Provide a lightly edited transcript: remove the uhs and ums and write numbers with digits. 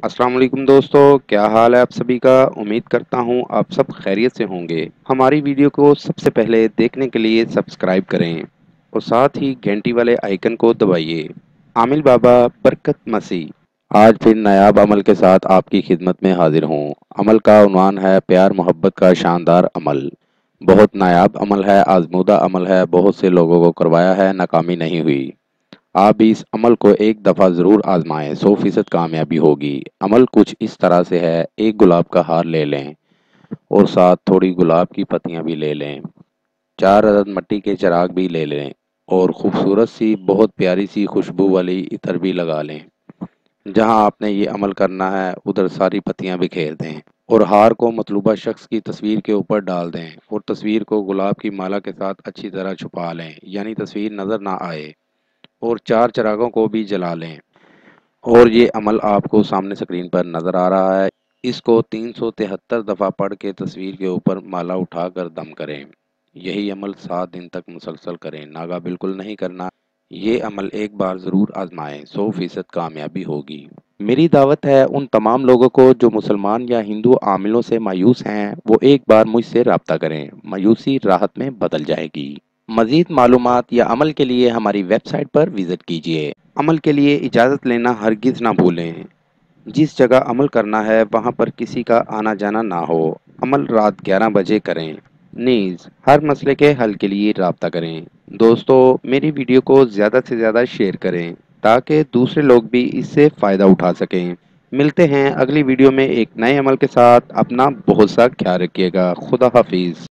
السلام علیکم دوستو، کیا حال ہے آپ سبھی کا؟ امید کرتا ہوں آپ سب خیریت سے ہوں گے۔ ہماری ویڈیو کو سب سے پہلے دیکھنے کے لیے سبسکرائب کریں اور ساتھ ہی گھنٹی والے آئیکن کو دبائیے۔ عامل بابا برکت مسیح آج پھر نایاب عمل کے ساتھ آپ کی خدمت میں حاضر ہوں۔ عمل کا عنوان ہے پیار محبت کا شاندار عمل۔ بہت نایاب عمل ہے، آزمودہ عمل ہے، بہت سے لوگوں کو کروایا ہے، ناکامی نہیں ہوئی۔ آپ بھی اس عمل کو ایک دفعہ ضرور آزمائیں، 100% کامیابی ہوگی۔ عمل کچھ اس طرح سے ہے، ایک گلاب کا ہار لے لیں اور ساتھ تھوڑی گلاب کی پتیاں بھی لے لیں، 4 عدد مٹی کے چراغ بھی لے لیں اور خوبصورت سی بہت پیاری سی خوشبو والی عطر بھی لگا لیں۔ جہاں آپ نے یہ عمل کرنا ہے ادھر ساری پتیاں بکھیر دیں اور ہار کو مطلوبہ شخص کی تصویر کے اوپر ڈال دیں اور تصویر کو گلاب کی مالا کے ساتھ اچھی طرح چھپا لیں، یعنی تصویر نظر نہ آئے، اور 4 چراغوں کو بھی جلا لیں۔ اور یہ عمل آپ کو سامنے سکرین پر نظر آ رہا ہے۔ اس کو 373 دفعہ پڑھ کے تصویر کے اوپر مالا اٹھا کر دم کریں۔ یہی عمل 7 دن تک مسلسل کریں، ناغہ بالکل نہیں کرنا۔ یہ عمل ایک بار ضرور آزمائیں، 100% کامیابی ہوگی۔ میری دعوت ہے ان تمام لوگوں کو جو مسلمان یا ہندو عاملوں سے مایوس ہیں، وہ ایک بار مجھ سے رابطہ کریں، مایوسی راحت میں بدل جائے گی۔ مزید معلومات یا عمل کے لیے ہماری ویب سائٹ پر وزٹ کیجیے۔ عمل کے لیے اجازت لینا ہرگز نہ بھولیں۔ جس جگہ عمل کرنا ہے وہاں پر کسی کا آنا جانا نہ ہو۔ عمل رات 11 بجے کریں۔ نیز ہر مسئلے کے حل کے لیے رابطہ کریں۔ دوستو، میری ویڈیو کو زیادہ سے زیادہ شیئر کریں تاکہ دوسرے لوگ بھی اس سے فائدہ اٹھا سکیں۔ ملتے ہیں اگلی ویڈیو میں ایک نئے عمل کے ساتھ۔ اپنا بہت سا خیال رکھیے گا۔ خدا حافظ۔